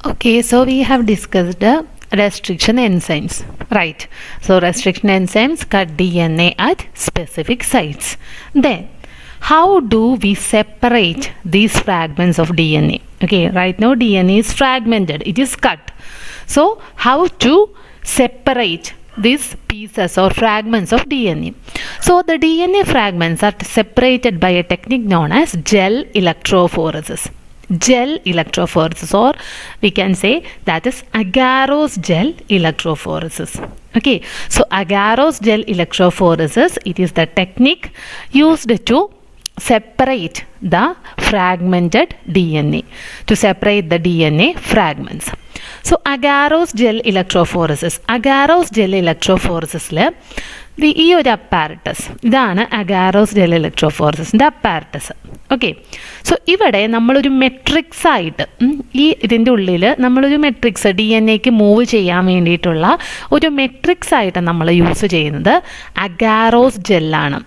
Okay, so we have discussed restriction enzymes, right? So restriction enzymes cut DNA at specific sites. Then, how do we separate these fragments of DNA? Okay, right now DNA is fragmented, it is cut. So, how to separate these pieces or fragments of DNA? So, the DNA fragments are separated by a technique known as gel electrophoresis. Gel electrophoresis, or we can say that is agarose gel electrophoresis. Okay, so agarose gel electrophoresis, it is the technique used to separate the fragmented DNA, to separate the DNA fragments. So agarose gel electrophoresis, agarose gel electrophoresis ഈ ഒരു apparatus, ഇതാണ് agarose gel ഇലക്ട്രോഫോറസിൻ്റെ apparatus. Okay, so ഇവിടെ നമ്മളൊരു matrix ആയിട്ട് ഇതിൻ്റെ ഉള്ളിൽ നമ്മളൊരു matrix DNA move ചെയ്യാൻ വേണ്ടിയിട്ടുള്ള ഒരു മെട്രിക്സ് ആയിട്ട് നമ്മൾ യൂസ് ചെയ്യുന്നത് അഗാരോസ് ജെല്ലാണ്.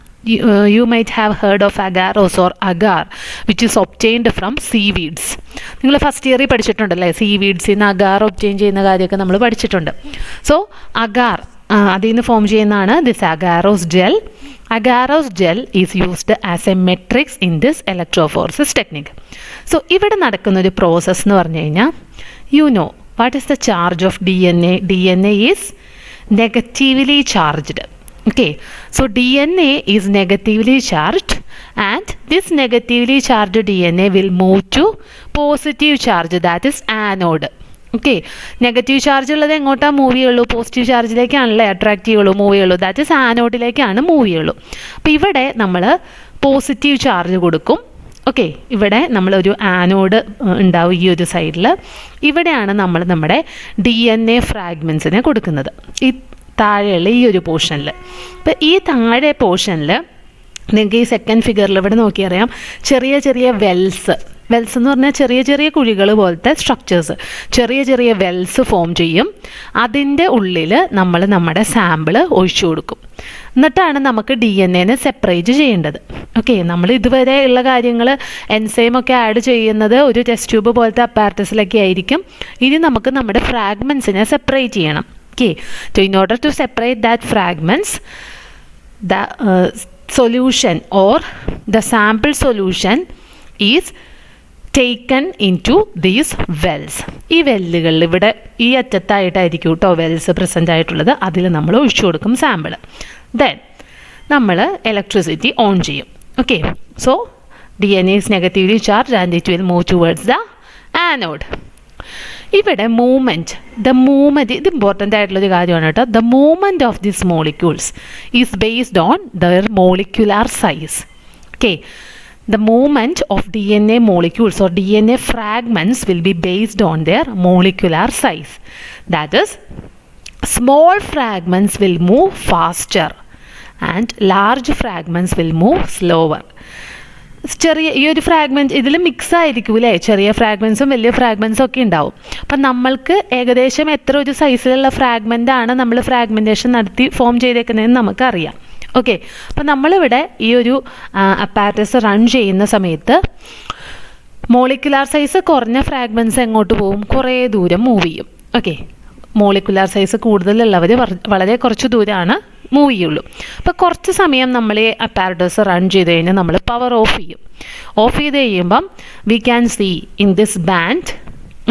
You might have heard of agarose or agar, which is obtained from seaweeds. നിങ്ങൾ ഫസ്റ്റ് ഇയറിൽ പഠിച്ചിട്ടുണ്ടല്ലേ, സീവീഡ്സിൽ നിന്ന് അഗാർ ഒബ്റ്റെയിൻ ചെയ്യുന്ന കാര്യമൊക്കെ നമ്മൾ പഠിച്ചിട്ടുണ്ട്. സോ അഗാർ അതിൽ നിന്ന് ഫോം ചെയ്യുന്നതാണ് this agarose gel. Agarose gel is used as a matrix in this electrophoresis technique. So ഇവിടെ നടക്കുന്നൊരു പ്രോസസ്സ് എന്ന് പറഞ്ഞു കഴിഞ്ഞാൽ, you know what is the charge of DNA? DNA is negatively charged. Okay, so DNA is negatively charged, and this negatively charged DNA will move to positive charge, that is anode. Okay, negative charge ഉള്ളത് എങ്ങോട്ടാണ് move ചെയ്യുള്ളൂ? Positive ചാർജിലേക്കാണല്ലേ attract ചെയ്യുള്ളൂ, move ചെയ്യുള്ളൂ, that is ആനോഡിലേക്കാണ് move ചെയ്യുള്ളൂ. അപ്പോൾ ഇവിടെ നമ്മൾ positive charge കൊടുക്കും. ഓക്കെ, ഇവിടെ നമ്മളൊരു ആനോഡ് ഉണ്ടാവും ഈ ഒരു സൈഡിൽ. ഇവിടെയാണ് നമ്മൾ നമ്മുടെ DNA ഫ്രാഗ്മെൻസിനെ കൊടുക്കുന്നത്, ഈ താഴെയുള്ള ഈ ഒരു പോർഷനിൽ. അപ്പോൾ ഈ താഴെ പോർഷനിൽ നിങ്ങൾക്ക് ഈ സെക്കൻഡ് ഫിഗറിൽ ഇവിടെ നോക്കിയറിയാം, ചെറിയ ചെറിയ വെൽസ് എന്ന് പറഞ്ഞാൽ ചെറിയ ചെറിയ കുഴികൾ പോലത്തെ സ്ട്രക്ചേഴ്സ്, ചെറിയ ചെറിയ വെൽസ് ഫോം ചെയ്യും. അതിൻ്റെ ഉള്ളിൽ നമ്മൾ നമ്മുടെ സാമ്പിൾ ഒഴിച്ചു കൊടുക്കും. എന്നിട്ടാണ് നമുക്ക് DNA സെപ്പറേറ്റ് ചെയ്യേണ്ടത്. ഓക്കെ, നമ്മൾ ഇതുവരെ ഉള്ള കാര്യങ്ങൾ എൻസൈമൊക്കെ ആഡ് ചെയ്യുന്നത് ഒരു ടെസ്റ്റ് ട്യൂബ് പോലത്തെ അപ്പാരറ്റസിലൊക്കെ ആയിരിക്കും. ഇനി നമുക്ക് നമ്മുടെ ഫ്രാഗ്മെൻസിനെ സെപ്പറേറ്റ് ചെയ്യണം. Okay, so in order to separate that fragments, the solution or the sample solution is taken into these wells. ഈ വെല്ലുകളിൽ ഇവിടെ ഈ അറ്റത്തായിട്ടായിരിക്കും കേട്ടോ വെൽസ് പ്രസൻ്റ് ആയിട്ടുള്ളത്, അതിൽ നമ്മൾ ഒഴിച്ചു കൊടുക്കും സാമ്പിൾ. ദെൻ നമ്മൾ ഇലക്ട്രിസിറ്റി ഓൺ ചെയ്യും. Okay, so DNA is negatively charged and it will move towards the anode. ഇവിടെ ദ മൂവ്മെൻറ്റ് ഇത് ഇമ്പോർട്ടൻ്റ് ആയിട്ടുള്ളൊരു കാര്യമാണ് കേട്ടോ. The movement of these molecules is based on their molecular size. Okay, the movement of DNA molecules or DNA fragments will be based on their molecular size. That is small fragments will move faster and large fragments will move slower. ചെറിയ ഈ ഒരു fragment ഇതിൽ mix ആയിരിക്കും അല്ലേ, ചെറിയ ഫ്രാഗ്മെൻറ്റ്സും വലിയ ഫ്രാഗ്മെൻറ്റ്സും ഒക്കെ ഉണ്ടാവും. അപ്പം നമ്മൾക്ക് ഏകദേശം എത്ര ഒരു സൈസിലുള്ള ഫ്രാഗ്മെൻ്റ് ആണ് നമ്മൾ ഫ്രാഗ്മെൻറ്റേഷൻ നടത്തി ഫോം ചെയ്തേക്കുന്നതെന്ന് നമുക്കറിയാം. ഓക്കെ, അപ്പം നമ്മളിവിടെ ഈ ഒരു അപ്പാരറ്റസ് റൺ ചെയ്യുന്ന സമയത്ത് മോളിക്കുലാർ സൈസ് കുറഞ്ഞ ഫ്രാഗ്മെൻറ്റ്സ് എങ്ങോട്ട് പോകും? കുറേ ദൂരം മൂവ് ചെയ്യും. ഓക്കെ, മോളിക്കുലാർ സൈസ് കൂടുതലുള്ളവർ വളരെ കുറച്ച് ദൂരമാണ് മൂവ് ചെയ്യുള്ളൂ. അപ്പോൾ കുറച്ച് സമയം നമ്മൾ ഈ അപ്പാരറ്റസ് റൺ ചെയ്ത് കഴിഞ്ഞാൽ നമ്മൾ പവർ ഓഫ് ചെയ്യും. ഓഫ് ചെയ്ത് കഴിയുമ്പം we can see in this band.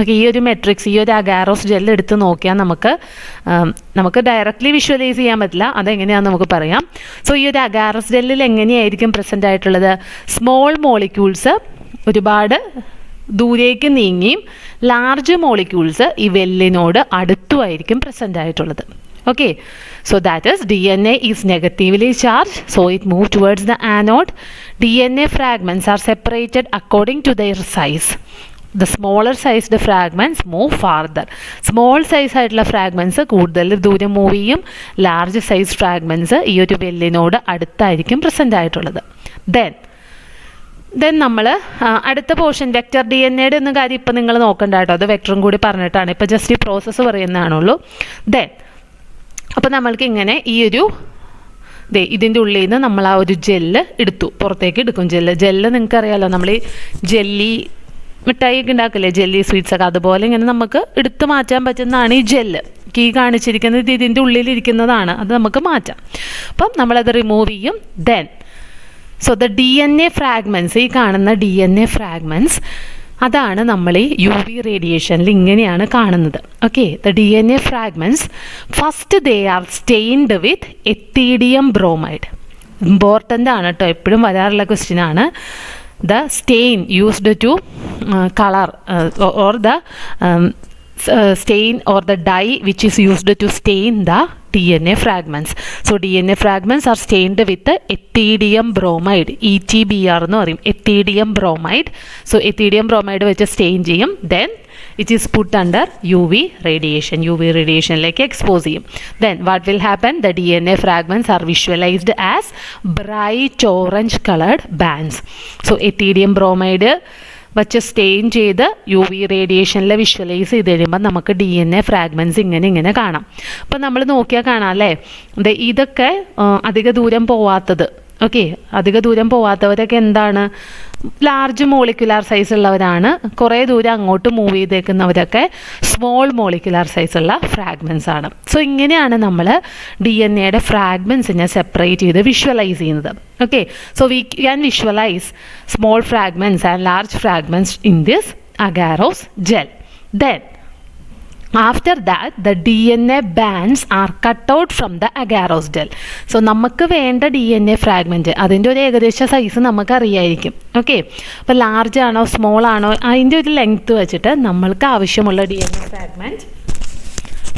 Okay, ഈ ഒരു മെട്രിക്സ്, ഈ ഒരു അഗാരോസ് ജെൽ എടുത്ത് നോക്കിയാൽ നമുക്ക് ഡയറക്റ്റ്ലി വിഷ്വലൈസ് ചെയ്യാൻ പറ്റില്ല, അതെങ്ങനെയാണെന്ന് നമുക്ക് പറയാം. സോ ഈ ഒരു അഗാരോസ് ജെല്ലിൽ എങ്ങനെയായിരിക്കും പ്രസൻ്റ് ആയിട്ടുള്ളത്? സ്മോൾ മോളിക്യൂൾസ് ഒരുപാട് ദൂരേക്ക് നീങ്ങിയും ലാർജ് മോളിക്യൂൾസ് ഈ വെല്ലിനോട് അടുത്തുമായിരിക്കും പ്രസൻ്റ് ആയിട്ടുള്ളത്. Okay, so that is DNA is negatively charged, so it moves towards the anode. DNA fragments are separated according to their size. The smaller sized fragments move farther. Small size ആയിട്ടുള്ള fragments കൂടുതൽ ദൂരം move ചെയ്യും, large size fragments ഈ ഒരു വെല്ലിനോട് അടുത്തായിരിക്കും present ആയിട്ടുള്ളത്. Then നമ്മൾ അടുത്ത പോർഷൻ വെക്റ്റർ DNA ഒന്നും കാര്യം ഇപ്പം നിങ്ങൾ നോക്കണ്ട കേട്ടോ, അത് വെക്ടറും കൂടി പറഞ്ഞിട്ടാണ്, ഇപ്പോൾ ജസ്റ്റ് ഈ പ്രോസസ്സ് പറയുന്നതാണുള്ളൂ. ദെൻ അപ്പോൾ നമ്മൾക്ക് ഇങ്ങനെ ഈ ഒരു ഇതിൻ്റെ ഉള്ളിൽ നിന്ന് നമ്മൾ ആ ഒരു ജെല്ല് എടുത്തു, പുറത്തേക്ക് എടുക്കും. ജെല്ല് നിങ്ങൾക്കറിയാമല്ലോ, നമ്മൾ ഈ ജെല്ലി മിഠായിയൊക്കെ ഉണ്ടാക്കില്ലേ ജെല്ലി സ്വീറ്റ്സ് ഒക്കെ, അതുപോലെ ഇങ്ങനെ നമുക്ക് എടുത്തു മാറ്റാൻ പറ്റുന്നതാണ് ഈ ജെല്ല്. ഈ കാണിച്ചിരിക്കുന്നത് ഇതിൻ്റെ ഉള്ളിലിരിക്കുന്നതാണ്, അത് നമുക്ക് മാറ്റാം. അപ്പം നമ്മളത് റിമൂവ് ചെയ്യും. Then so the DNA fragments, ഈ കാണുന്ന DNA ഫ്രാഗ്മെൻറ്റ്സ് അതാണ് നമ്മൾ ഈ UV റേഡിയേഷനിൽ ഇങ്ങനെയാണ് കാണുന്നത്. Okay, the DNA fragments first they are stained with ethidium bromide. Important ആണ് കേട്ടോ, എപ്പോഴും വരാറുള്ള ക്വസ്റ്റ്യൻ ആണ്. The stain used to color or the stain or the dye which is used to stain the DNA fragments. So DNA fragments are stained with ethidium bromide, ETBR എന്ന് പറയും, ethidium bromide. So ethidium bromide വെച്ച് stain ചെയ്യും. Then it is put under UV radiation. UV radiationലേക്ക് expose ചെയ്യും. Then what will happen? The DNA fragments are visualized as bright orange colored bands. So ethidium bromide വച്ച് stain ചെയ്ത് UV റേഡിയേഷനിൽ visualise ചെയ്ത് കഴിയുമ്പോൾ നമുക്ക് DNA fragments ഇങ്ങനെ കാണാം. അപ്പം നമ്മൾ നോക്കിയാൽ കാണാം അല്ലേ, ഇതൊക്കെ അധിക ദൂരം പോവാത്തത്. ഓക്കെ, അധിക ദൂരം പോവാത്തവരൊക്കെ എന്താണ്, ലാർജ് മോളിക്കുലാർ സൈസ് ഉള്ളവരാണ്. കുറേ ദൂരം അങ്ങോട്ട് മൂവ് ചെയ്തേക്കുന്നവരൊക്കെ സ്മോൾ മോളിക്കുലാർ സൈസുള്ള ഫ്രാഗ്മെൻറ്റ്സ് ആണ്. സോ ഇങ്ങനെയാണ് നമ്മൾ DNAയുടെ ഫ്രാഗ്മെൻറ്റ്സിനെ സെപ്പറേറ്റ് ചെയ്ത് വിഷ്വലൈസ് ചെയ്യുന്നത്. Okay, so we can visualise small fragments and large fragments in this agarose gel. Then after that the DNA bands are cut out from the agarose gel. So നമുക്ക് വേണ്ട DNA fragment അതിൻ്റെ ഒരു ഏകദേശ size നമുക്ക് അറിയായിരിക്കും. Okay, അപ്പോൾ large ആണോ small ആണോ അതിൻ്റെ ഒരു ലെങ്ത്ത് വെച്ചിട്ട് നമ്മൾക്ക് ആവശ്യമുള്ള DNA fragment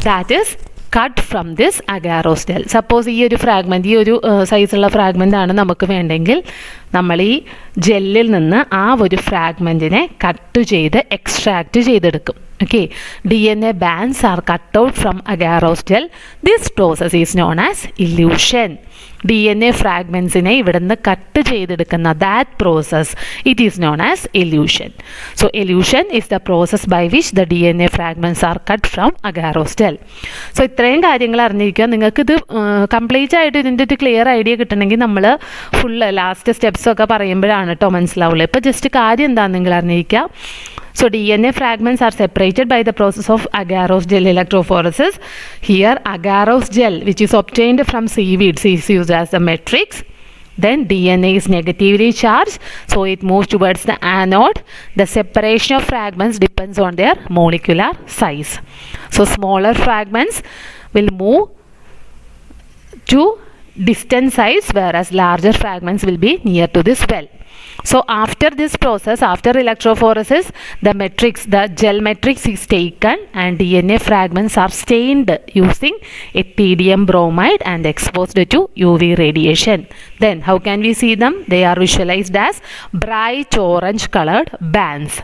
that is cut from this agarose gel. Suppose ഈ ഒരു ഫ്രാഗ്മെൻറ്റ്, ഈ ഒരു സൈസുള്ള ഫ്രാഗ്മെൻ്റ് ആണ് നമുക്ക് വേണ്ടെങ്കിൽ നമ്മൾ ഈ ജെല്ലിൽ നിന്ന് ആ ഒരു ഫ്രാഗ്മെൻറ്റിനെ കട്ട് ചെയ്ത് എക്സ്ട്രാക്റ്റ് ചെയ്തെടുക്കും. Okay, DNA bands are cut out from agarose gel. This process is known as elution. DNA ഫ്രാഗ്മെൻറ്റ്സിനെ ഇവിടുന്ന് കട്ട് ചെയ്തെടുക്കുന്ന that process it is known as elution. So elution is the process by which the DNA fragments are cut from agarose gel. So ഇത്രയും കാര്യങ്ങൾ അറിഞ്ഞിരിക്കുക. നിങ്ങൾക്കിത് complete ആയിട്ട് ഇതിൻ്റെ ഒരു ക്ലിയർ ഐഡിയ കിട്ടണമെങ്കിൽ നമ്മൾ ഫുള്ള് ലാസ്റ്റ് സ്റ്റെപ്സൊക്കെ പറയുമ്പോഴാണ് കേട്ടോ മനസ്സിലാവുള്ളൂ. ഇപ്പോൾ ജസ്റ്റ് കാര്യം എന്താണെന്ന് നിങ്ങൾ അറിഞ്ഞിരിക്കുക. So DNA fragments are separated by the process of agarose gel electrophoresis. Here agarose gel which is obtained from seaweeds is used as a matrix. Then DNA is negatively charged, so it moves towards the anode. The separation of fragments depends on their molecular size. So smaller fragments will move to distant size, whereas larger fragments will be near to this well. So after this process, after electrophoresis, the gel matrix is taken and DNA fragments are stained using ethidium bromide and exposed to UV radiation. Then how can we see them? They are visualized as bright orange colored bands.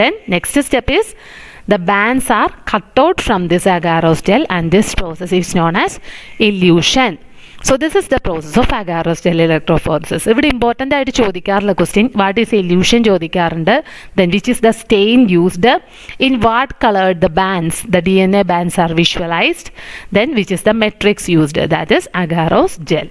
Then next step is the bands are cut out from this agarose gel and this process is known as elution. So this is the process of agarose gel electrophoresis. ഇവിടെ important ആയിട്ട് ചോദിക്കാറുള്ള question what is elution ചോദിക്കാറുണ്ട്. Then which is the stain used, in what coloured the bands the DNA bands are visualized, then which is the matrix used, that is agarose gel.